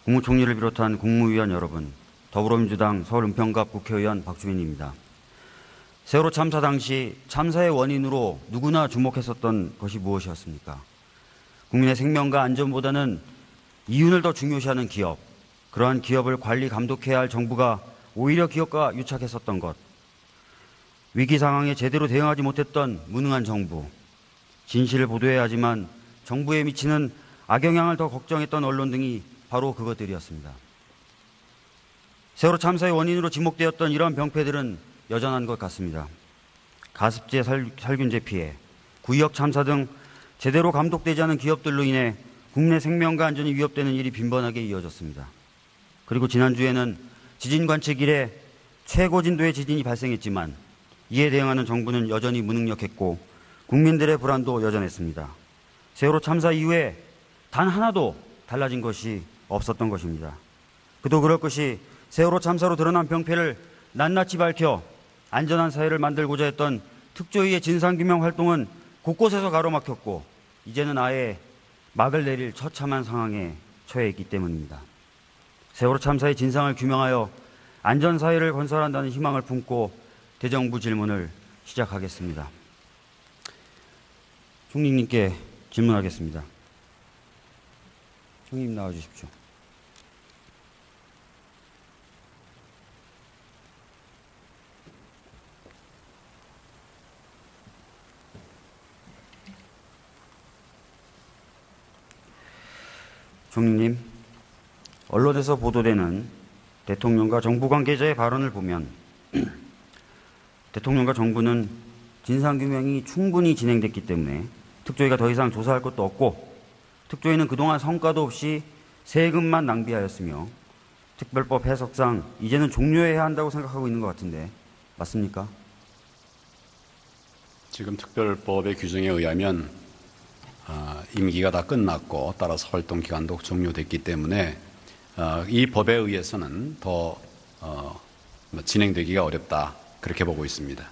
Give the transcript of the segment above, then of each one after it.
국무총리를 비롯한 국무위원 여러분, 더불어민주당 서울은평갑 국회의원 박주민입니다. 세월호 참사 당시 참사의 원인으로 누구나 주목했었던 것이 무엇이었습니까? 국민의 생명과 안전보다는 이윤을 더 중요시하는 기업, 그러한 기업을 관리 감독해야 할 정부가 오히려 기업과 유착했었던 것, 위기 상황에 제대로 대응하지 못했던 무능한 정부, 진실을 보도해야 하지만 정부에 미치는 악영향을 더 걱정했던 언론 등이 바로 그것들이었습니다. 세월호 참사의 원인으로 지목되었던 이러한 병폐들은 여전한 것 같습니다. 가습제 살균제 피해, 구의역 참사 등 제대로 감독되지 않은 기업들로 인해 국내 생명과 안전이 위협되는 일이 빈번하게 이어졌습니다. 그리고 지난주에는 지진 관측 이래 최고 진도의 지진이 발생했지만 이에 대응하는 정부는 여전히 무능력했고 국민들의 불안도 여전했습니다. 세월호 참사 이후에 단 하나도 달라진 것이 없었던 것입니다. 그도 그럴 것이 세월호 참사로 드러난 병폐를 낱낱이 밝혀 안전한 사회를 만들고자 했던 특조위의 진상규명 활동은 곳곳에서 가로막혔고 이제는 아예 막을 내릴 처참한 상황에 처해 있기 때문입니다. 세월호 참사의 진상을 규명하여 안전사회를 건설한다는 희망을 품고 대정부 질문을 시작하겠습니다. 총리님께 질문하겠습니다. 총리님 나와주십시오. 총리님, 언론에서 보도되는 대통령과 정부 관계자의 발언을 보면 대통령과 정부는 진상규명이 충분히 진행됐기 때문에 특조위가 더 이상 조사할 것도 없고 특조위는 그동안 성과도 없이 세금만 낭비하였으며 특별법 해석상 이제는 종료해야 한다고 생각하고 있는 것 같은데 맞습니까? 지금 특별법의 규정에 의하면 임기가 다 끝났고 따라서 활동 기간도 종료됐기 때문에 이 법에 의해서는 더 진행되기가 어렵다 그렇게 보고 있습니다.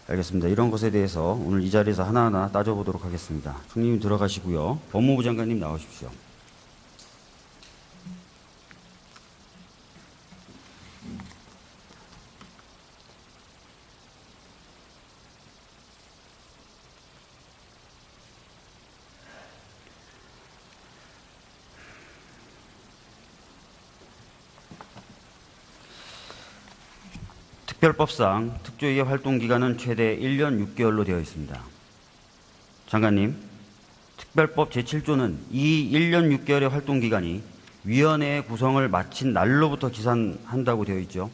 알겠습니다. 이런 것에 대해서 오늘 이 자리에서 하나하나 따져보도록 하겠습니다. 총리님 들어가시고요. 법무부 장관님 나오십시오. 특별법상 특조위의 활동 기간은 최대 1년 6개월로 되어 있습니다. 장관님, 특별법 제7조는 이 1년 6개월의 활동 기간이 위원회의 구성을 마친 날로부터 기산한다고 되어 있죠.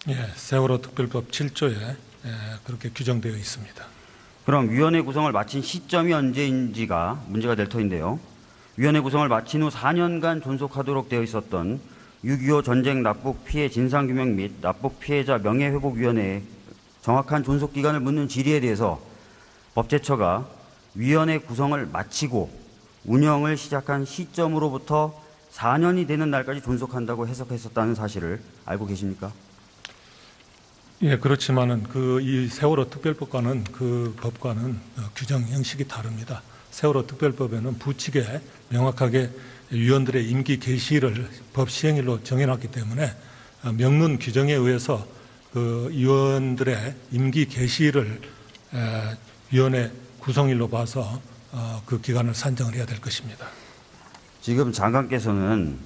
예, 세월호 특별법 7조에 그렇게 규정되어 있습니다. 그럼 위원회 구성을 마친 시점이 언제인지가 문제가 될 터인데요. 위원회 구성을 마친 후 4년간 존속하도록 되어 있었던 6.25 전쟁 납북 피해 진상규명 및 납북 피해자 명예회복위원회의 정확한 존속 기간을 묻는 질의에 대해서 법제처가 위원회 구성을 마치고 운영을 시작한 시점으로부터 4년이 되는 날까지 존속한다고 해석했었다는 사실을 알고 계십니까? 예, 그렇지만은 이 세월호 특별법과는 그 법과는 규정 형식이 다릅니다. 세월호 특별법에는 부칙에 명확하게 위원들의 임기 개시일을 법 시행일로 정해놨기 때문에 명문 규정에 의해서 그 위원들의 임기 개시일을 위원회 구성일로 봐서 그 기간을 산정을 해야 될 것입니다. 지금 장관께서는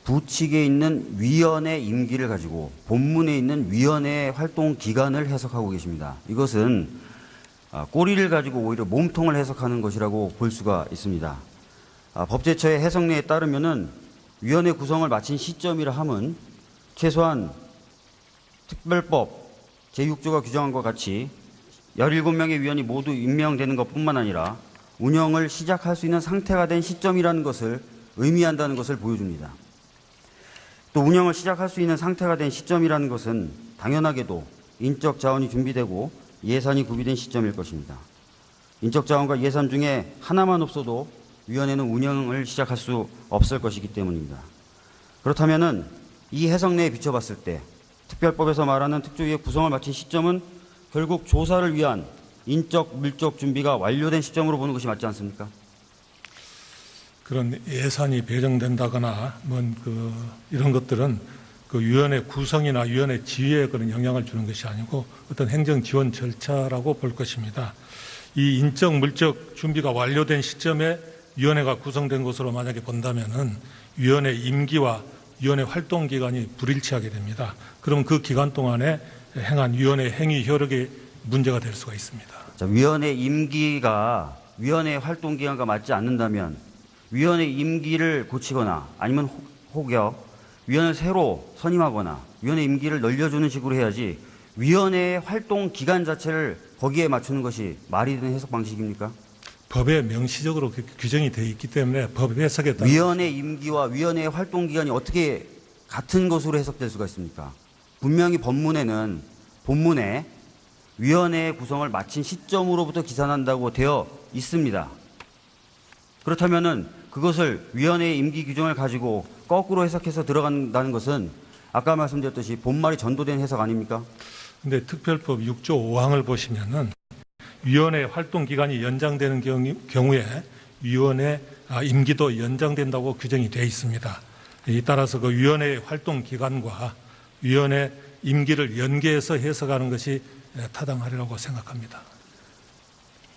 부칙에 있는 위원회 임기를 가지고 본문에 있는 위원회 활동 기간을 해석하고 계십니다. 이것은 꼬리를 가지고 오히려 몸통을 해석하는 것이라고 볼 수가 있습니다. 법제처의 해석례에 따르면은 위원회 구성을 마친 시점이라 함은 최소한 특별법 제6조가 규정한 것 같이 17명의 위원이 모두 임명되는 것뿐만 아니라 운영을 시작할 수 있는 상태가 된 시점이라는 것을 의미한다는 것을 보여줍니다. 또 운영을 시작할 수 있는 상태가 된 시점이라는 것은 당연하게도 인적 자원이 준비되고 예산이 구비된 시점일 것입니다. 인적 자원과 예산 중에 하나만 없어도 위원회는 운영을 시작할 수 없을 것이기 때문입니다. 그렇다면은 이 해석내에 비춰봤을 때 특별법에서 말하는 특조위의 구성을 마친 시점은 결국 조사를 위한 인적, 물적 준비가 완료된 시점으로 보는 것이 맞지 않습니까? 그런 예산이 배정된다거나 이런 것들은 그 위원회 구성이나 위원회 지위에 그런 영향을 주는 것이 아니고 어떤 행정 지원 절차라고 볼 것입니다. 이 인적 물적 준비가 완료된 시점에 위원회가 구성된 것으로 만약에 본다면은 위원회 임기와 위원회 활동 기간이 불일치하게 됩니다. 그럼 그 기간 동안에 행한 위원회 행위 효력에 문제가 될 수가 있습니다. 자, 위원회 임기가 위원회 활동 기간과 맞지 않는다면 위원회 임기를 고치거나 아니면 혹여 위원회를 새로 선임하거나 위원회 임기를 늘려주는 식으로 해야지 위원회의 활동 기간 자체를 거기에 맞추는 것이 말이 되는 해석 방식입니까? 법에 명시적으로 규정이 되어 있기 때문에 법 해석에 따라 위원회 임기와 위원회의 활동 기간이 어떻게 같은 것으로 해석될 수가 있습니까? 분명히 본문에 위원회의 구성을 마친 시점으로부터 기산한다고 되어 있습니다. 그렇다면은 그것을 위원회의 임기 규정을 가지고 거꾸로 해석해서 들어간다는 것은 아까 말씀드렸듯이 본말이 전도된 해석 아닙니까? 근데 특별법 6조 5항을 보시면은 위원회 활동 기간이 연장되는 경우에 위원회 임기도 연장된다고 규정이 되어 있습니다. 이 따라서 그 위원회 활동 기간과 위원회 임기를 연계해서 해석하는 것이 타당하리라고 생각합니다.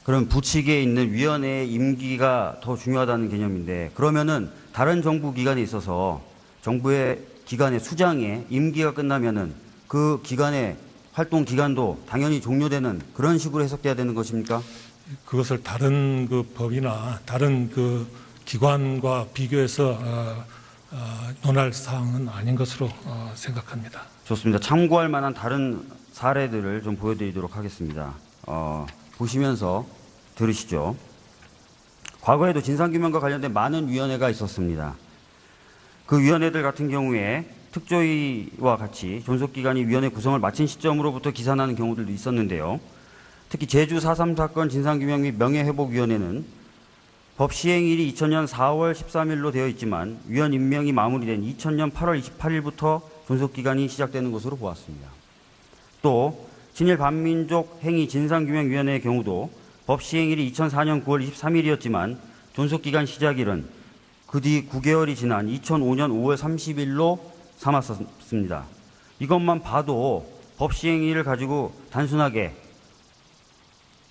그럼 부칙에 있는 위원회의 임기가 더 중요하다는 개념인데 그러면은 다른 정부 기관에 있어서 정부의 기관의 수장의 임기가 끝나면은 그 기관의 활동 기간도 당연히 종료되는 그런 식으로 해석돼야 되는 것입니까? 그것을 다른 그 법이나 다른 그 기관과 비교해서 논할 사항은 아닌 것으로 생각합니다. 좋습니다. 참고할 만한 다른 사례들을 좀 보여드리도록 하겠습니다. 보시면서 들으시죠. 과거에도 진상규명과 관련된 많은 위원회가 있었습니다. 그 위원회들 같은 경우에 특조위와 같이 존속기관이 위원회 구성을 마친 시점으로부터 기산하는 경우들도 있었는데요. 특히 제주 4.3 사건 진상규명 및 명예회복위원회는 법 시행일이 2000년 4월 13일로 되어 있지만 위원 임명이 마무리된 2000년 8월 28일부터 존속기간이 시작되는 것으로 보았습니다. 또 친일 반민족 행위 진상규명위원회의 경우도 법 시행일이 2004년 9월 23일이었지만 존속기간 시작일은 그 뒤 9개월이 지난 2005년 5월 30일로 삼았습니다. 이것만 봐도 법 시행일을 가지고 단순하게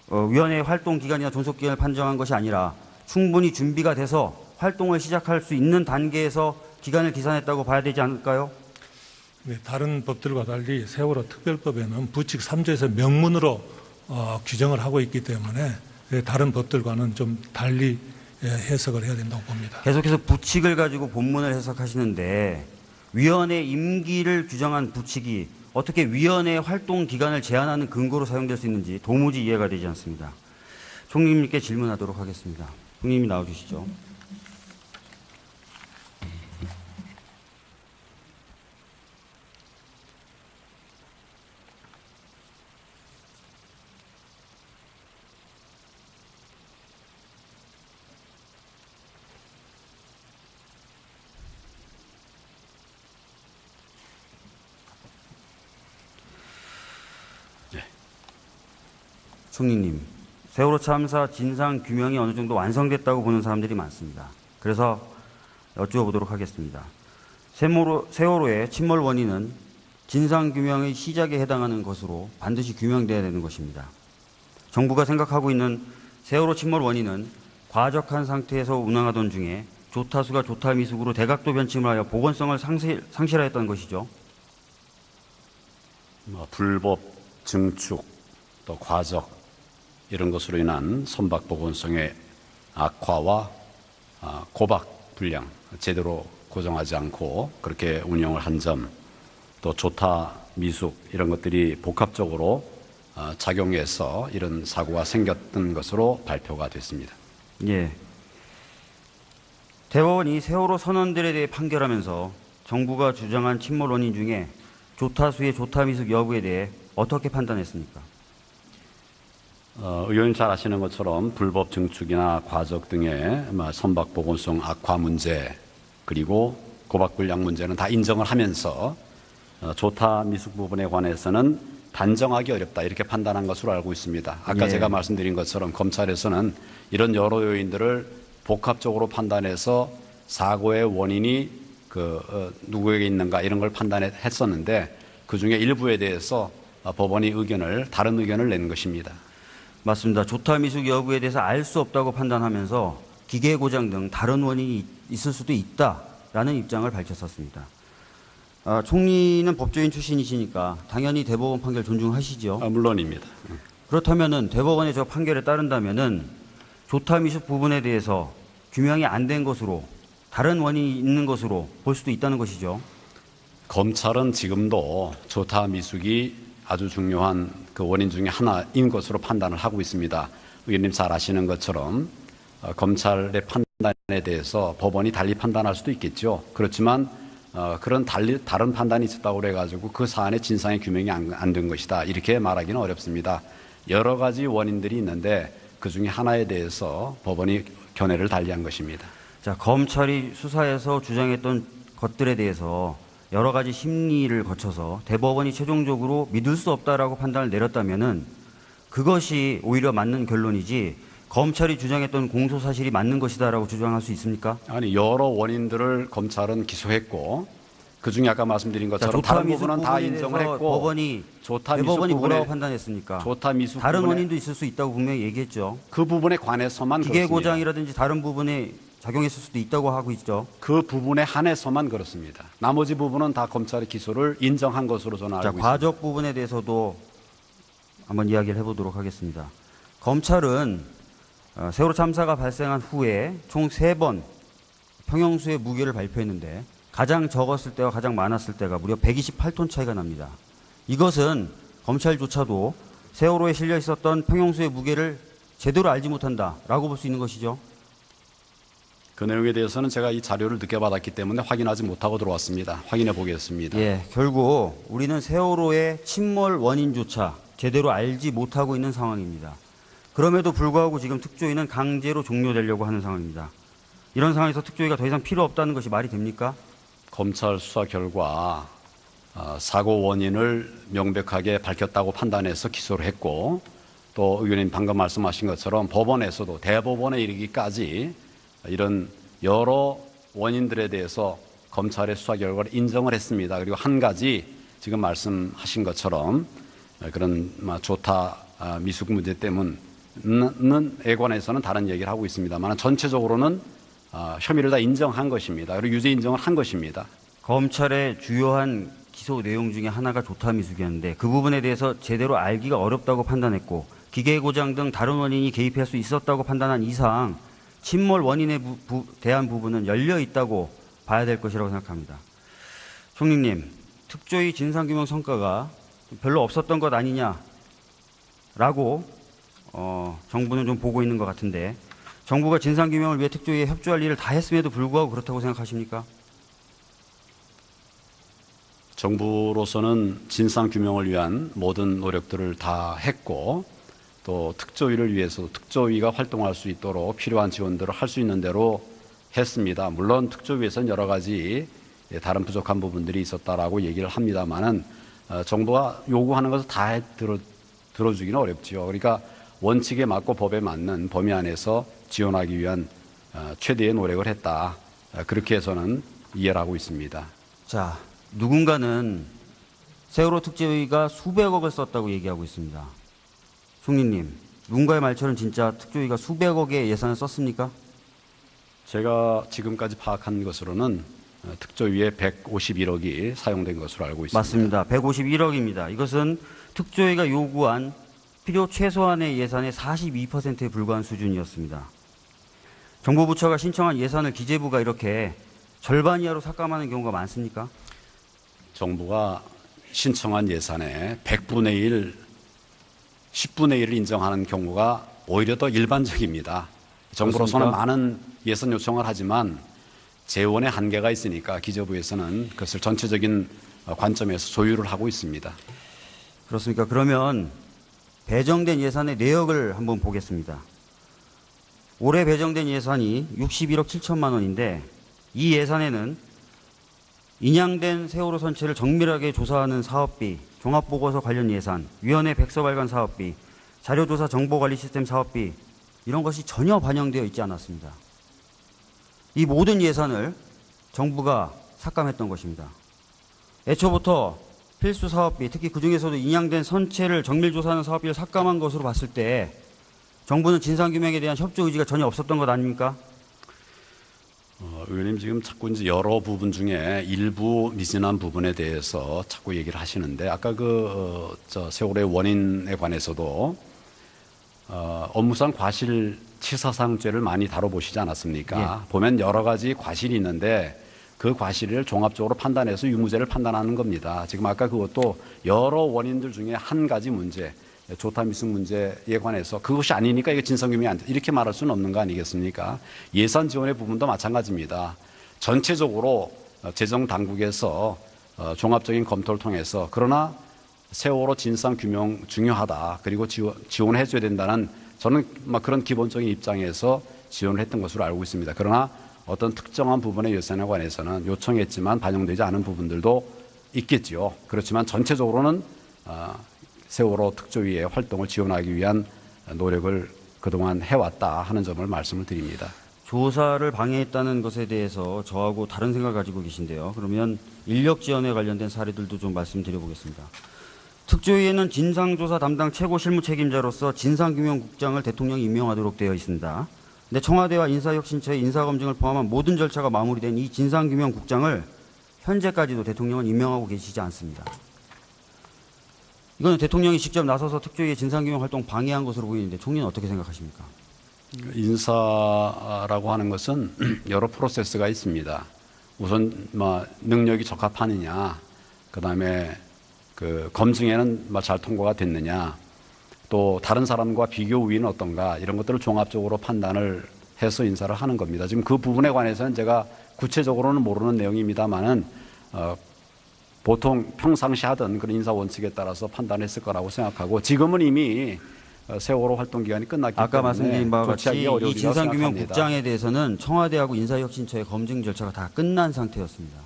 위원회의 활동 기간이나 존속 기간을 판정한 것이 아니라 충분히 준비가 돼서 활동을 시작할 수 있는 단계에서 기간을 기산했다고 봐야 되지 않을까요? 네, 다른 법들과 달리 세월호 특별법에는 부칙 3조에서 명문으로 규정을 하고 있기 때문에 다른 법들과는 좀 달리 해석을 해야 된다고 봅니다. 계속해서 부칙을 가지고 본문을 해석하시는데 위원회 임기를 규정한 부칙이 어떻게 위원회 활동 기간을 제한하는 근거로 사용될 수 있는지 도무지 이해가 되지 않습니다. 총리님께 질문하도록 하겠습니다. 총리님이 나와주시죠. 총리님, 세월호 참사 진상 규명이 어느 정도 완성됐다고 보는 사람들이 많습니다. 그래서 여쭈어보도록 하겠습니다. 세월호의 침몰 원인은 진상 규명의 시작에 해당하는 것으로 반드시 규명돼야 되는 것입니다. 정부가 생각하고 있는 세월호 침몰 원인은 과적한 상태에서 운항하던 중에 조타수가 조타 미숙으로 대각도 변침을 하여 보건성을 상실하였다는 것이죠. 불법 증축 또 과적 이런 것으로 인한 선박 보건성의 악화와 고박 불량 제대로 고정하지 않고 그렇게 운영을 한 점, 또 조타 미숙 이런 것들이 복합적으로 작용해서 이런 사고가 생겼던 것으로 발표가 됐습니다. 예. 대법원이 세월호 선원들에 대해 판결하면서 정부가 주장한 침몰 원인 중에 조타수의 조타 미숙 여부에 대해 어떻게 판단했습니까? 의원님 잘 아시는 것처럼 불법 증축이나 과적 등의 선박 보건성 악화 문제 그리고 고박 불량 문제는 다 인정을 하면서 조타 미숙 부분에 관해서는 단정하기 어렵다 이렇게 판단한 것으로 알고 있습니다. 아까 예. 제가 말씀드린 것처럼 검찰에서는 이런 여러 요인들을 복합적으로 판단해서 사고의 원인이 누구에게 있는가 이런 걸 판단했었는데 그중에 일부에 대해서 법원이 다른 의견을 낸 것입니다. 맞습니다. 조타 미숙 여부에 대해서 알 수 없다고 판단하면서 기계 고장 등 다른 원인이 있을 수도 있다라는 입장을 밝혔었습니다. 총리는 법조인 출신이시니까 당연히 대법원 판결 존중하시죠? 물론입니다. 그렇다면은 대법원의 저 판결에 따른다면은 조타 미숙 부분에 대해서 규명이 안 된 것으로 다른 원인이 있는 것으로 볼 수도 있다는 것이죠. 검찰은 지금도 조타 미숙이 아주 중요한 그 원인 중에 하나인 것으로 판단을 하고 있습니다. 의원님 잘 아시는 것처럼 검찰의 판단에 대해서 법원이 달리 판단할 수도 있겠죠. 그렇지만 그런 다른 판단이 있었다고 그래가지고 그 사안의 진상의 규명이 안 된 것이다. 이렇게 말하기는 어렵습니다. 여러 가지 원인들이 있는데 그 중에 하나에 대해서 법원이 견해를 달리한 것입니다. 자, 검찰이 수사에서 주장했던 것들에 대해서 여러 가지 심리를 거쳐서 대법원이 최종적으로 믿을 수 없다라고 판단을 내렸다면은 그것이 오히려 맞는 결론이지 검찰이 주장했던 공소 사실이 맞는 것이다라고 주장할 수 있습니까? 아니, 여러 원인들을 검찰은 기소했고 그 중에 아까 말씀드린 것처럼 조타 다른 미숙 부분은 다 부분에 인정을 대해서 했고 대법원이 뭐라고 판단했습니까? 조타 미숙 다른 부분에 원인도 있을 수 있다고 분명히 얘기했죠. 그 부분에 관해서만 기계 그렇습니다. 고장이라든지 다른 부분에 작용했을 수도 있다고 하고 있죠. 그 부분에 한해서만 그렇습니다. 나머지 부분은 다 검찰의 기소를 인정한 것으로 저는 알고 있습니다. 과적 부분에 대해서도 한번 이야기를 해보도록 하겠습니다. 검찰은 세월호 참사가 발생한 후에 총 3번 평형수의 무게를 발표했는데 가장 적었을 때와 가장 많았을 때가 무려 128톤 차이가 납니다. 이것은 검찰조차도 세월호에 실려 있었던 평형수의 무게를 제대로 알지 못한다라고 볼 수 있는 것이죠. 그 내용에 대해서는 제가 이 자료를 늦게 받았기 때문에 확인하지 못하고 들어왔습니다. 확인해 보겠습니다. 예, 결국 우리는 세월호의 침몰 원인조차 제대로 알지 못하고 있는 상황입니다. 그럼에도 불구하고 지금 특조위는 강제로 종료되려고 하는 상황입니다. 이런 상황에서 특조위가 더 이상 필요 없다는 것이 말이 됩니까? 검찰 수사 결과 사고 원인을 명백하게 밝혔다고 판단해서 기소를 했고 또 의원님 방금 말씀하신 것처럼 법원에서도 대법원에 이르기까지 이런 여러 원인들에 대해서 검찰의 수사 결과를 인정을 했습니다. 그리고 한 가지 지금 말씀하신 것처럼 그런 조타 미숙 문제 때문에 관해서는 다른 얘기를 하고 있습니다만 전체적으로는 혐의를 다 인정한 것입니다. 그리고 유죄 인정을 한 것입니다. 검찰의 주요한 기소 내용 중에 하나가 조타 미숙이었는데 그 부분에 대해서 제대로 알기가 어렵다고 판단했고 기계 고장 등 다른 원인이 개입할 수 있었다고 판단한 이상 침몰 원인에 대한 부분은 열려 있다고 봐야 될 것이라고 생각합니다. 총리님, 특조위 진상규명 성과가 별로 없었던 것 아니냐라고 정부는 좀 보고 있는 것 같은데 정부가 진상규명을 위해 특조위에 협조할 일을 다 했음에도 불구하고 그렇다고 생각하십니까? 정부로서는 진상규명을 위한 모든 노력들을 다 했고 또 특조위를 위해서 특조위가 활동할 수 있도록 필요한 지원들을 할 수 있는 대로 했습니다. 물론 특조위에서는 여러 가지 다른 부족한 부분들이 있었다라고 얘기를 합니다만은 정부가 요구하는 것을 다 들어주기는 어렵지요. 그러니까 원칙에 맞고 법에 맞는 범위 안에서 지원하기 위한 최대의 노력을 했다. 그렇게 해서는 이해를 하고 있습니다. 자, 누군가는 세월호 특조위가 수백억을 썼다고 얘기하고 있습니다. 총리님, 누군가의 말처럼 진짜 특조위가 수백억의 예산을 썼습니까? 제가 지금까지 파악한 것으로는 특조위에 151억이 사용된 것으로 알고 있습니다. 맞습니다. 151억입니다. 이것은 특조위가 요구한 필요 최소한의 예산의 42%에 불과한 수준이었습니다. 정부 부처가 신청한 예산을 기재부가 이렇게 절반 이하로 삭감하는 경우가 많습니까? 정부가 신청한 예산의 100분의 1, 10분의 1을 인정하는 경우가 오히려 더 일반적입니다. 정부로서는 그렇습니까? 많은 예산 요청을 하지만 재원의 한계가 있으니까 기재부에서는 그것을 전체적인 관점에서 조율을 하고 있습니다. 그렇습니까? 그러면 배정된 예산의 내역을 한번 보겠습니다. 올해 배정된 예산이 61억 7천만 원인데 이 예산에는 인양된 세월호 선체를 정밀하게 조사하는 사업비, 종합보고서 관련 예산, 위원회 백서 발간 사업비, 자료조사 정보관리 시스템 사업비 이런 것이 전혀 반영되어 있지 않았습니다. 이 모든 예산을 정부가 삭감했던 것입니다. 애초부터 필수 사업비, 특히 그중에서도 인양된 선체를 정밀조사하는 사업비를 삭감한 것으로 봤을 때 정부는 진상규명에 대한 협조 의지가 전혀 없었던 것 아닙니까? 의원님 지금 자꾸 이제 여러 부분 중에 일부 미진한 부분에 대해서 자꾸 얘기를 하시는데 아까 세월의 원인에 관해서도 업무상 과실치사상죄를 많이 다뤄보시지 않았습니까? 예. 보면 여러 가지 과실이 있는데 그 과실을 종합적으로 판단해서 유무죄를 판단하는 겁니다. 지금 아까 그것도 여러 원인들 중에 한 가지 문제, 조타미승 문제에 관해서 그것이 아니니까 이게 진상규명이 안 돼. 이렇게 말할 수는 없는 거 아니겠습니까? 예산 지원의 부분도 마찬가지입니다. 전체적으로 재정당국에서 종합적인 검토를 통해서 그러나 세월호 진상규명 중요하다. 그리고 지원해 줘야 된다는 저는 그런 기본적인 입장에서 지원을 했던 것으로 알고 있습니다. 그러나 어떤 특정한 부분의 예산에 관해서는 요청했지만 반영되지 않은 부분들도 있겠지요. 그렇지만 전체적으로는 세월호 특조위의 활동을 지원하기 위한 노력을 그동안 해왔다 하는 점을 말씀을 드립니다. 조사를 방해했다는 것에 대해서 저하고 다른 생각을 가지고 계신데요. 그러면 인력 지원에 관련된 사례들도 좀 말씀드려보겠습니다. 특조위에는 진상조사 담당 최고 실무 책임자로서 진상규명국장을 대통령이 임명하도록 되어 있습니다. 근데 청와대와 인사혁신처의 인사검증을 포함한 모든 절차가 마무리된 이 진상규명국장을 현재까지도 대통령은 임명하고 계시지 않습니다. 이거는 대통령이 직접 나서서 특조위의 진상규명 활동 방해한 것으로 보이는데 총리는 어떻게 생각하십니까? 인사라고 하는 것은 여러 프로세스가 있습니다. 우선 능력이 적합하느냐, 그다음에 그 검증에는 잘 통과가 됐느냐, 또 다른 사람과 비교 우위는 어떤가 이런 것들을 종합적으로 판단을 해서 인사를 하는 겁니다. 지금 그 부분에 관해서는 제가 구체적으로는 모르는 내용입니다만은 보통 평상시 하던 그런 인사 원칙에 따라서 판단했을 거라고 생각하고 지금은 이미 세월호 활동 기간이 끝났기 아까 때문에 말씀드린 바와 같이 이 진상규명 생각합니다. 국장에 대해서는 청와대하고 인사혁신처의 검증 절차가 다 끝난 상태였습니다.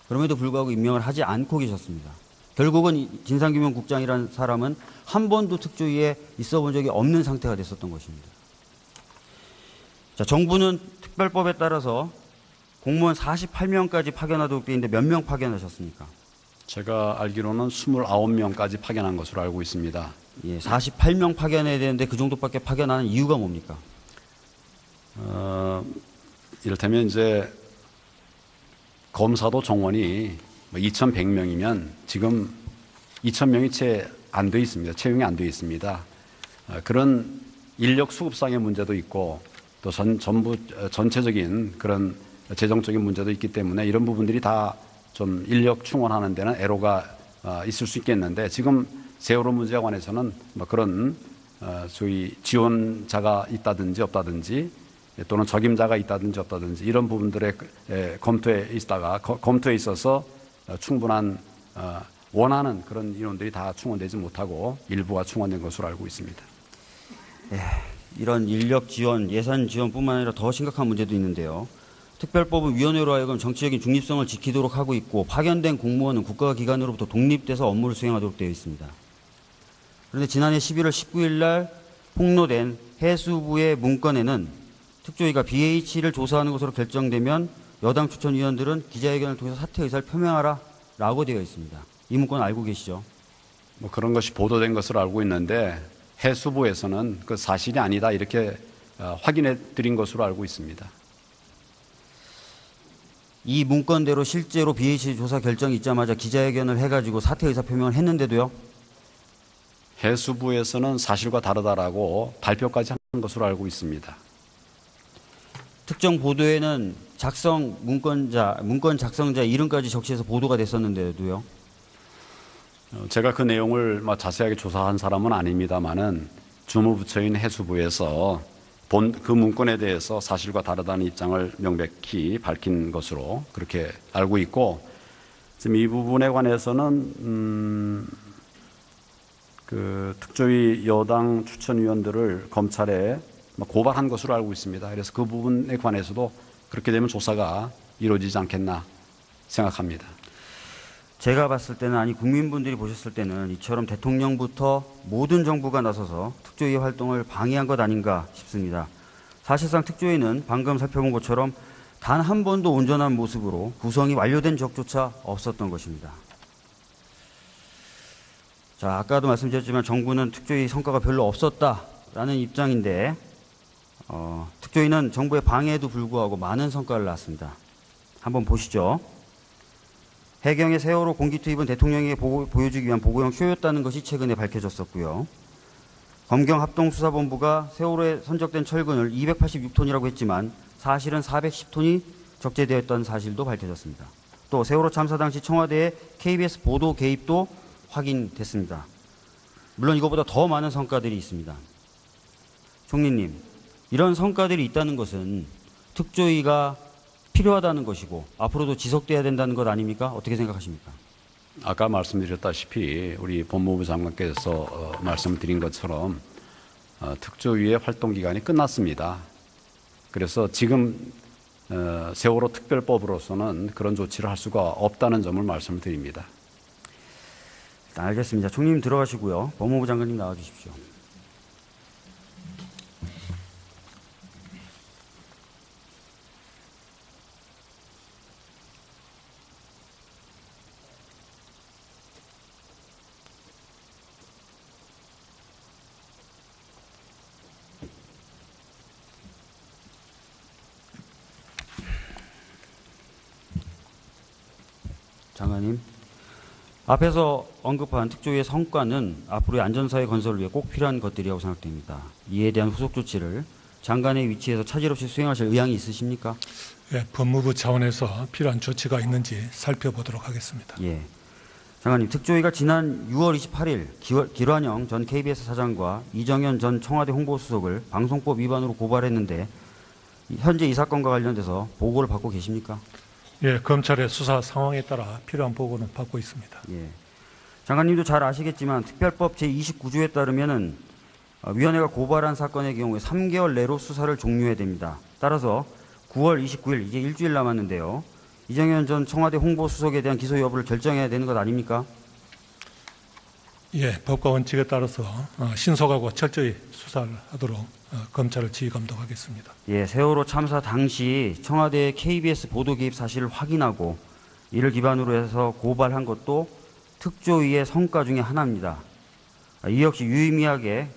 그럼에도 불구하고 임명을 하지 않고 계셨습니다. 결국은 이 진상규명 국장이라는 사람은 한 번도 특조위에 있어 본 적이 없는 상태가 됐었던 것입니다. 자, 정부는 특별법에 따라서 공무원 48명까지 파견하도록 되어 있는데 몇 명 파견하셨습니까? 제가 알기로는 29명까지 파견한 것으로 알고 있습니다. 예, 48명 파견해야 되는데 그 정도밖에 파견하는 이유가 뭡니까? 이를테면 이제 검사도 정원이 2,100명이면 지금 2,000명이 채 안 돼 있습니다. 채용이 안 돼 있습니다. 그런 인력 수급상의 문제도 있고 또 전부 전체적인 그런 재정적인 문제도 있기 때문에 이런 부분들이 다 좀 인력 충원하는 데는 애로가 있을 수 있겠는데 지금 세월호 문제에 관해서는 그런 소위 지원자가 있다든지 없다든지 또는 적임자가 있다든지 없다든지 이런 부분들의 검토에 있어서 충분한 원하는 그런 인원들이 다 충원되지 못하고 일부가 충원된 것으로 알고 있습니다. 이런 인력 지원, 예산 지원뿐만 아니라 더 심각한 문제도 있는데요. 특별법은 위원회로 하여금 정치적인 중립성을 지키도록 하고 있고 파견된 공무원은 국가기관으로부터 독립돼서 업무를 수행하도록 되어 있습니다. 그런데 지난해 11월 19일 날 폭로된 해수부의 문건에는 특조위가 BH를 조사하는 것으로 결정되면 여당 추천위원들은 기자회견을 통해서 사퇴 의사를 표명하라 라고 되어 있습니다. 이 문건 알고 계시죠? 그런 것이 보도된 것으로 알고 있는데 해수부에서는 그 사실이 아니다 이렇게 확인해 드린 것으로 알고 있습니다. 이 문건대로 실제로 BH 조사 결정이 있자마자 기자회견을 해가지고 사퇴 의사 표명을 했는데도요. 해수부에서는 사실과 다르다라고 발표까지 한 것으로 알고 있습니다. 특정 보도에는 문건 작성자 이름까지 적시해서 보도가 됐었는데도요. 제가 그 내용을 자세하게 조사한 사람은 아닙니다만은 주무부처인 해수부에서 그 문건에 대해서 사실과 다르다는 입장을 명백히 밝힌 것으로 그렇게 알고 있고 지금 이 부분에 관해서는 그 특조위 여당 추천위원들을 검찰에 고발한 것으로 알고 있습니다. 그래서 그 부분에 관해서도 그렇게 되면 조사가 이루어지지 않겠나 생각합니다. 제가 봤을 때는 아니 국민분들이 보셨을 때는 이처럼 대통령부터 모든 정부가 나서서 특조위 활동을 방해한 것 아닌가 싶습니다. 사실상 특조위는 방금 살펴본 것처럼 단 한 번도 온전한 모습으로 구성이 완료된 적조차 없었던 것입니다. 자, 아까도 말씀드렸지만 정부는 특조위 성과가 별로 없었다라는 입장인데 특조위는 정부의 방해에도 불구하고 많은 성과를 낳았습니다. 한번 보시죠. 해경의 세월호 공기 투입은 대통령에게 보여주기 위한 보고용 쇼였다는 것이 최근에 밝혀졌었고요. 검경합동수사본부가 세월호에 선적된 철근을 286톤이라고 했지만 사실은 410톤이 적재되었던 사실도 밝혀졌습니다. 또 세월호 참사 당시 청와대의 KBS 보도 개입도 확인됐습니다. 물론 이것보다 더 많은 성과들이 있습니다. 총리님, 이런 성과들이 있다는 것은 특조위가 필요하다는 것이고 앞으로도 지속돼야 된다는 것 아닙니까? 어떻게 생각하십니까? 아까 말씀드렸다시피 우리 법무부 장관께서 말씀드린 것처럼 특조위의 활동 기간이 끝났습니다. 그래서 지금 세월호 특별법으로서는 그런 조치를 할 수가 없다는 점을 말씀을 드립니다. 알겠습니다. 총리님 들어가시고요. 법무부 장관님 나와 주십시오. 장관님, 앞에서 언급한 특조위의 성과는 앞으로의 안전사회 건설을 위해 꼭 필요한 것들이라고 생각됩니다. 이에 대한 후속 조치를 장관의 위치에서 차질 없이 수행하실 의향이 있으십니까? 예, 법무부 차원에서 필요한 조치가 있는지 살펴보도록 하겠습니다. 예. 장관님, 특조위가 지난 6월 28일 길환영 전 KBS 사장과 이정현 전 청와대 홍보수석을 방송법 위반으로 고발했는데 현재 이 사건과 관련돼서 보고를 받고 계십니까? 예, 검찰의 수사 상황에 따라 필요한 보고는 받고 있습니다. 예. 장관님도 잘 아시겠지만 특별법 제29조에 따르면은 위원회가 고발한 사건의 경우에 3개월 내로 수사를 종료해야 됩니다. 따라서 9월 29일 이제 일주일 남았는데요. 이정현 전 청와대 홍보수석에 대한 기소 여부를 결정해야 되는 것 아닙니까? 예, 법과 원칙에 따라서 신속하고 철저히 수사를 하도록 검찰을 지휘 감독하겠습니다. 예, 세월호 참사 당시 청와대의 KBS 보도 개입 사실을 확인하고 이를 기반으로 해서 고발한 것도 특조위의 성과 중에 하나입니다. 이 역시 유의미하게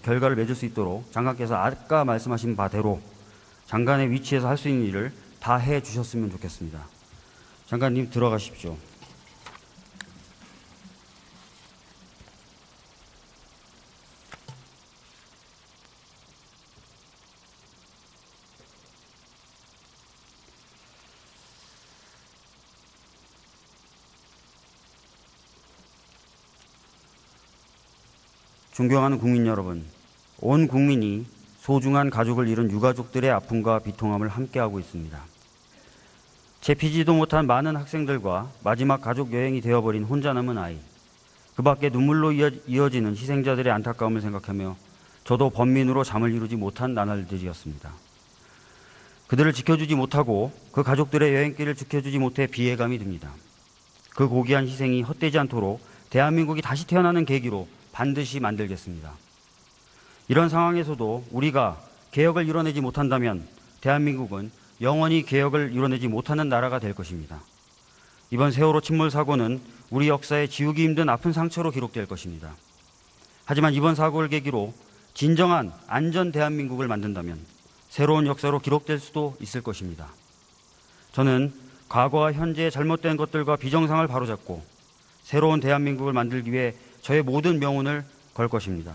결과를 맺을 수 있도록 장관께서 아까 말씀하신 바대로 장관의 위치에서 할 수 있는 일을 다 해주셨으면 좋겠습니다. 장관님 들어가십시오. 존경하는 국민 여러분, 온 국민이 소중한 가족을 잃은 유가족들의 아픔과 비통함을 함께하고 있습니다. 채피지도 못한 많은 학생들과 마지막 가족 여행이 되어버린 혼자 남은 아이, 그 밖에 눈물로 이어지는 희생자들의 안타까움을 생각하며 저도 범민으로 잠을 이루지 못한 나날들이었습니다. 그들을 지켜주지 못하고 그 가족들의 여행길을 지켜주지 못해 비애감이 듭니다. 그 고귀한 희생이 헛되지 않도록 대한민국이 다시 태어나는 계기로 반드시 만들겠습니다. 이런 상황에서도 우리가 개혁을 이뤄내지 못한다면 대한민국은 영원히 개혁을 이뤄내지 못하는 나라가 될 것입니다. 이번 세월호 침몰 사고는 우리 역사에 지우기 힘든 아픈 상처로 기록될 것입니다. 하지만 이번 사고를 계기로 진정한 안전 대한민국을 만든다면 새로운 역사로 기록될 수도 있을 것입니다. 저는 과거와 현재의 잘못된 것들과 비정상을 바로잡고 새로운 대한민국을 만들기 위해 저의 모든 명운을 걸 것입니다.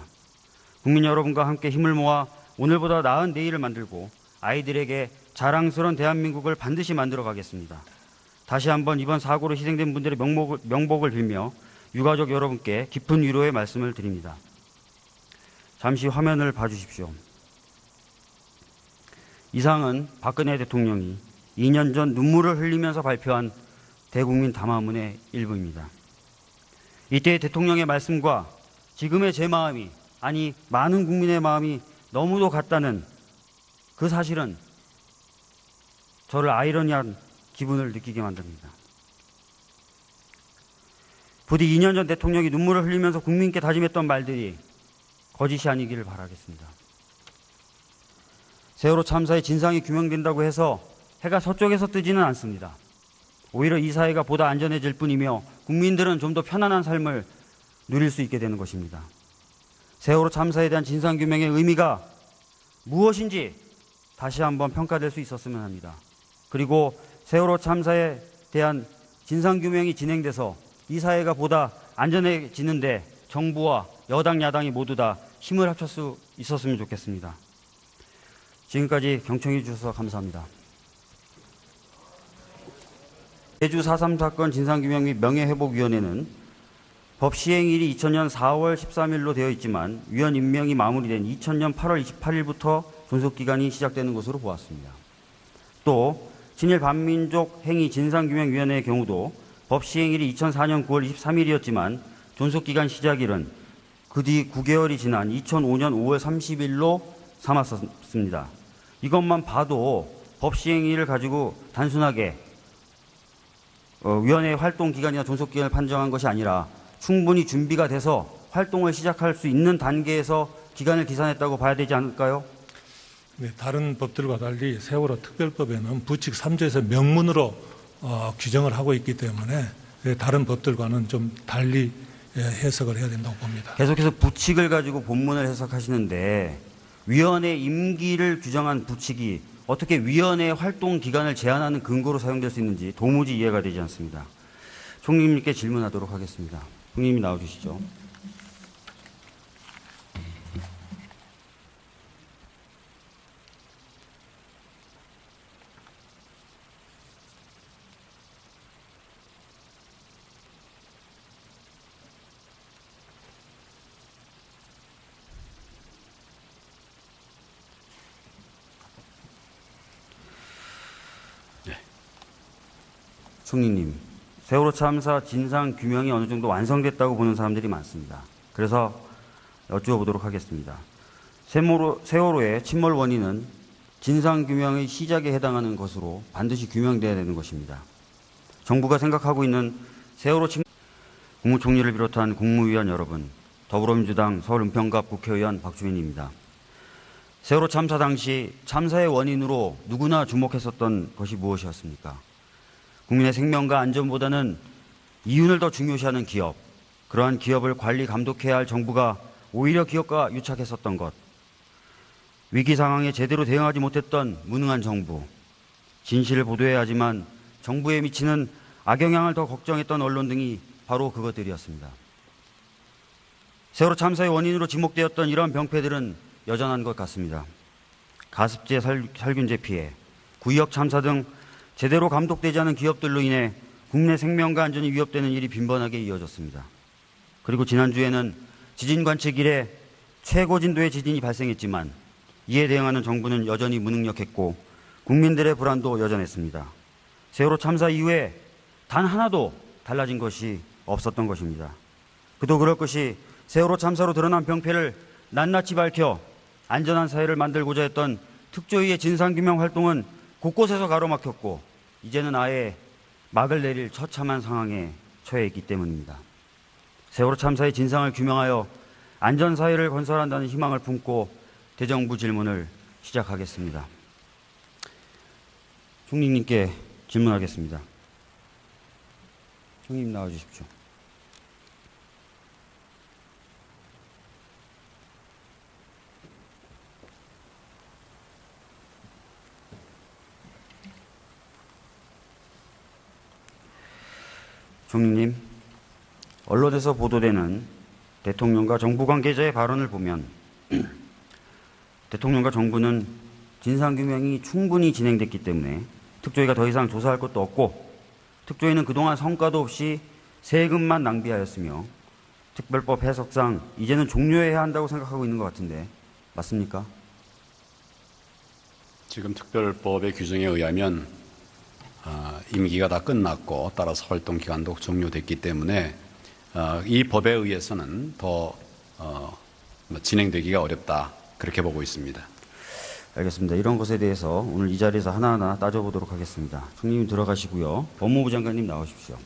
국민 여러분과 함께 힘을 모아 오늘보다 나은 내일을 만들고 아이들에게 자랑스러운 대한민국을 반드시 만들어 가겠습니다. 다시 한번 이번 사고로 희생된 분들의 명복을 빌며 유가족 여러분께 깊은 위로의 말씀을 드립니다. 잠시 화면을 봐주십시오. 이상은 박근혜 대통령이 2년 전 눈물을 흘리면서 발표한 대국민 담화문의 일부입니다. 이때 대통령의 말씀과 지금의 제 마음이, 아니 많은 국민의 마음이 너무도 같다는 그 사실은 저를 아이러니한 기분을 느끼게 만듭니다. 부디 2년 전 대통령이 눈물을 흘리면서 국민께 다짐했던 말들이 거짓이 아니기를 바라겠습니다. 세월호 참사의 진상이 규명된다고 해서 해가 서쪽에서 뜨지는 않습니다. 오히려 이 사회가 보다 안전해질 뿐이며 국민들은 좀 더 편안한 삶을 누릴 수 있게 되는 것입니다. 세월호 참사에 대한 진상규명의 의미가 무엇인지 다시 한번 평가될 수 있었으면 합니다. 그리고 세월호 참사에 대한 진상규명이 진행돼서 이 사회가 보다 안전해지는데 정부와 여당, 야당이 모두 다 힘을 합칠 수 있었으면 좋겠습니다. 지금까지 경청해 주셔서 감사합니다. 제주 4.3 사건 진상규명 및 명예회복위원회는 법 시행일이 2000년 4월 13일로 되어 있지만 위원 임명이 마무리된 2000년 8월 28일부터 존속기간이 시작되는 것으로 보았습니다. 또 친일 반민족 행위 진상규명위원회의 경우도 법 시행일이 2004년 9월 23일이었지만 존속기간 시작일은 그 뒤 9개월이 지난 2005년 5월 30일로 삼았습니다. 이것만 봐도 법 시행일을 가지고 단순하게 위원회의 활동 기간이나 존속 기간을 판정한 것이 아니라 충분히 준비가 돼서 활동을 시작할 수 있는 단계에서 기간을 기산했다고 봐야 되지 않을까요? 네, 다른 법들과 달리 세월호 특별법에는 부칙 3조에서 명문으로 규정을 하고 있기 때문에 다른 법들과는 좀 달리 해석을 해야 된다고 봅니다. 계속해서 부칙을 가지고 본문을 해석하시는데 위원회 임기를 규정한 부칙이 어떻게 위원회의 활동 기간을 제한하는 근거로 사용될 수 있는지 도무지 이해가 되지 않습니다. 총리님께 질문하도록 하겠습니다. 총리님이 나와주시죠. 총리님, 세월호 참사 진상 규명이 어느 정도 완성됐다고 보는 사람들이 많습니다. 그래서 여쭈어보도록 하겠습니다. 세월호의 침몰 원인은 진상 규명의 시작에 해당하는 것으로 반드시 규명돼야 되는 것입니다. 정부가 생각하고 있는 세월호 국무총리를 비롯한 국무위원 여러분, 더불어민주당 서울 은평갑 국회의원 박주민입니다. 세월호 참사 당시 참사의 원인으로 누구나 주목했었던 것이 무엇이었습니까? 국민의 생명과 안전보다는 이윤을 더 중요시하는 기업, 그러한 기업을 관리 감독해야 할 정부가 오히려 기업과 유착했었던 것, 위기 상황에 제대로 대응하지 못했던 무능한 정부, 진실을 보도해야 하지만 정부에 미치는 악영향을 더 걱정했던 언론 등이 바로 그것들이었습니다. 세월호 참사의 원인으로 지목되었던 이러한 병폐들은 여전한 것 같습니다. 가습제 살균제 피해, 구의역 참사 등 제대로 감독되지 않은 기업들로 인해 국내 생명과 안전이 위협되는 일이 빈번하게 이어졌습니다. 그리고 지난주에는 지진 관측 이래 최고 진도의 지진이 발생했지만 이에 대응하는 정부는 여전히 무능력했고 국민들의 불안도 여전했습니다. 세월호 참사 이후에 단 하나도 달라진 것이 없었던 것입니다. 그도 그럴 것이 세월호 참사로 드러난 병폐를 낱낱이 밝혀 안전한 사회를 만들고자 했던 특조위의 진상규명 활동은 곳곳에서 가로막혔고 이제는 아예 막을 내릴 처참한 상황에 처해 있기 때문입니다. 세월호 참사의 진상을 규명하여 안전사회를 건설한다는 희망을 품고 대정부 질문을 시작하겠습니다. 총리님께 질문하겠습니다. 총리님 나와주십시오. 총리님, 언론에서 보도되는 대통령과 정부 관계자의 발언을 보면 대통령과 정부는 진상규명이 충분히 진행됐기 때문에 특조위가 더 이상 조사할 것도 없고 특조위는 그동안 성과도 없이 세금만 낭비하였으며 특별법 해석상 이제는 종료해야 한다고 생각하고 있는 것 같은데 맞습니까? 지금 특별법의 규정에 의하면 임기가 다 끝났고 따라서 활동 기간도 종료됐기 때문에 이 법에 의해서는 더 진행되기가 어렵다 그렇게 보고 있습니다. 알겠습니다. 이런 것에 대해서 오늘 이 자리에서 하나하나 따져보도록 하겠습니다. 총리님 들어가시고요. 법무부 장관님 나오십시오.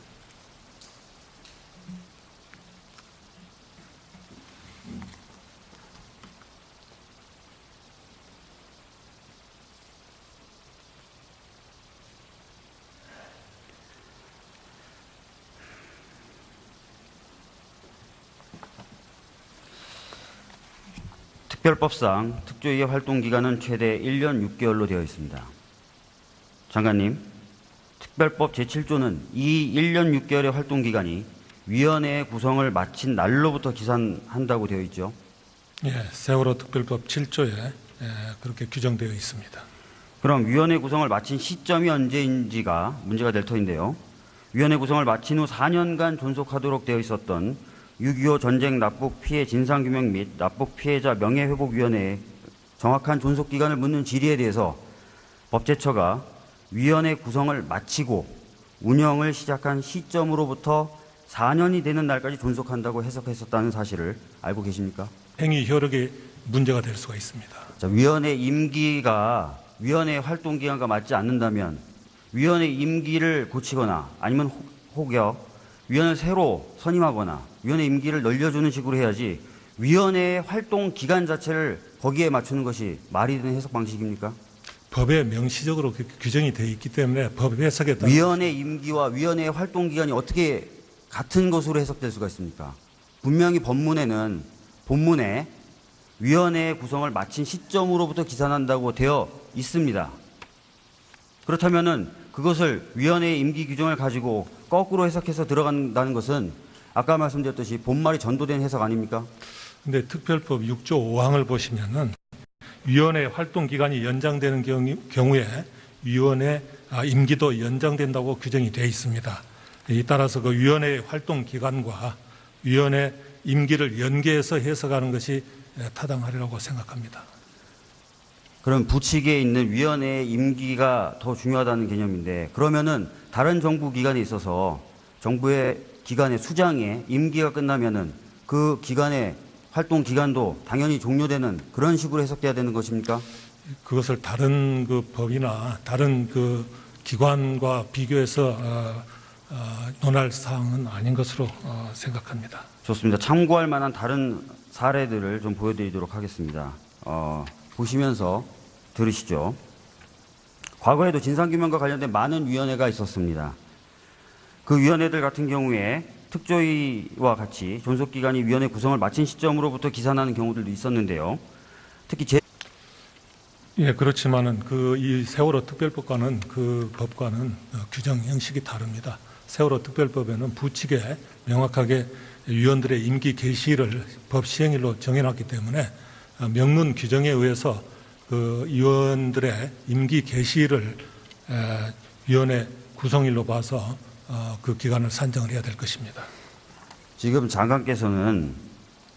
특별법상 특조위의 활동 기간은 최대 1년 6개월로 되어 있습니다. 장관님, 특별법 제7조는 이 1년 6개월의 활동 기간이 위원회의 구성을 마친 날로부터 기산한다고 되어 있죠. 예, 세월호 특별법 7조에 그렇게 규정되어 있습니다. 그럼 위원회 구성을 마친 시점이 언제인지가 문제가 될 터인데요. 위원회 구성을 마친 후 4년간 존속하도록 되어 있었던 6.25 전쟁 납북 피해 진상규명 및 납북 피해자 명예회복위원회의 정확한 존속 기간을 묻는 질의에 대해서 법제처가 위원회 구성을 마치고 운영을 시작한 시점으로부터 4년이 되는 날까지 존속한다고 해석했었다는 사실을 알고 계십니까? 행위 효력에 문제가 될 수가 있습니다. 자, 위원회 임기가 위원회 활동 기간과 맞지 않는다면 위원회 임기를 고치거나 아니면 혹여 위원을 새로 선임하거나 위원회 임기를 늘려주는 식으로 해야지 위원회의 활동 기간 자체를 거기에 맞추는 것이 말이 되는 해석 방식입니까? 법에 명시적으로 규정이 되어 있기 때문에 법 해석에 따라 위원회 임기와 위원회의 활동 기간이 어떻게 같은 것으로 해석될 수가 있습니까? 분명히 본문에 위원회의 구성을 마친 시점으로부터 기산한다고 되어 있습니다. 그렇다면은 그것을 위원회의 임기 규정을 가지고 거꾸로 해석해서 들어간다는 것은 아까 말씀드렸듯이 본말이 전도된 해석 아닙니까? 근데 특별법 6조 5항을 보시면은 위원회 활동 기간이 연장되는 경우에 위원회 임기도 연장된다고 규정이 되어 있습니다. 이 따라서 그 위원회 활동 기간과 위원회 임기를 연계해서 해석하는 것이 타당하리라고 생각합니다. 그럼 부칙에 있는 위원회의 임기가 더 중요하다는 개념인데 그러면은 다른 정부 기관에 있어서 정부의 기관의 수장의 임기가 끝나면은 그 기관의 활동 기간도 당연히 종료되는 그런 식으로 해석돼야 되는 것입니까? 그것을 다른 그 법이나 다른 그 기관과 비교해서 논할 사항은 아닌 것으로 생각합니다. 좋습니다. 참고할 만한 다른 사례들을 좀 보여드리도록 하겠습니다. 보시면서 들으시죠. 과거에도 진상규명과 관련된 많은 위원회가 있었습니다. 그 위원회들 같은 경우에 특조위와 같이 존속기간이 위원회 구성을 마친 시점으로부터 기산하는 경우들도 있었는데요. 특히 예, 그렇지만은 이 세월호 특별법과는 그 법과는 규정 형식이 다릅니다. 세월호 특별법에는 부칙에 명확하게 위원들의 임기 개시일을 법 시행일로 정해놨기 때문에 명문 규정에 의해서 그 위원들의 임기 개시일을 위원회 구성일로 봐서 그 기간을 산정을 해야 될 것입니다. 지금 장관께서는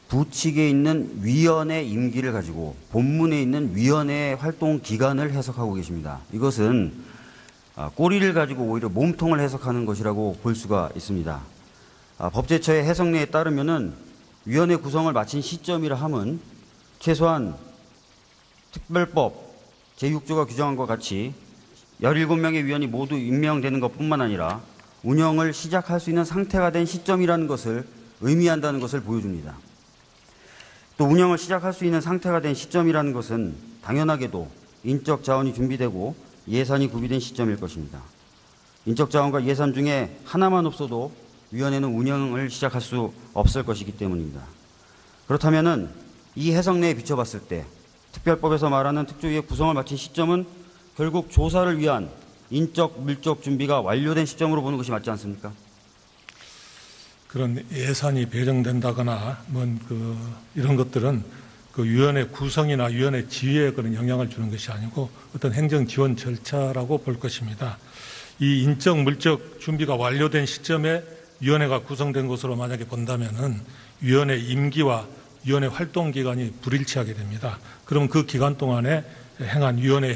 부칙에 있는 위원회 임기를 가지고 본문에 있는 위원회 활동 기간을 해석하고 계십니다. 이것은 꼬리를 가지고 오히려 몸통을 해석하는 것이라고 볼 수가 있습니다. 법제처의 해석례에 따르면은 위원회 구성을 마친 시점이라 함은 최소한 특별법 제6조가 규정한 것 같이 17명의 위원이 모두 임명되는 것뿐만 아니라 운영을 시작할 수 있는 상태가 된 시점이라는 것을 의미한다는 것을 보여줍니다. 또 운영을 시작할 수 있는 상태가 된 시점이라는 것은 당연하게도 인적 자원이 준비되고 예산이 구비된 시점일 것입니다. 인적 자원과 예산 중에 하나만 없어도 위원회는 운영을 시작할 수 없을 것이기 때문입니다. 그렇다면은 이 해석내에 비춰봤을 때 특별법에서 말하는 특조위의 구성을 마친 시점은 결국 조사를 위한 인적, 물적 준비가 완료된 시점으로 보는 것이 맞지 않습니까? 그런 예산이 배정된다거나 이런 것들은 그 위원회 구성이나 위원회 지위에 그런 영향을 주는 것이 아니고 어떤 행정 지원 절차라고 볼 것입니다. 이 인적, 물적 준비가 완료된 시점에 위원회가 구성된 것으로 만약에 본다면은 위원회 임기와 위원회 활동 기간이 불일치하게 됩니다. 그럼 그 기간 동안에 행한 위원회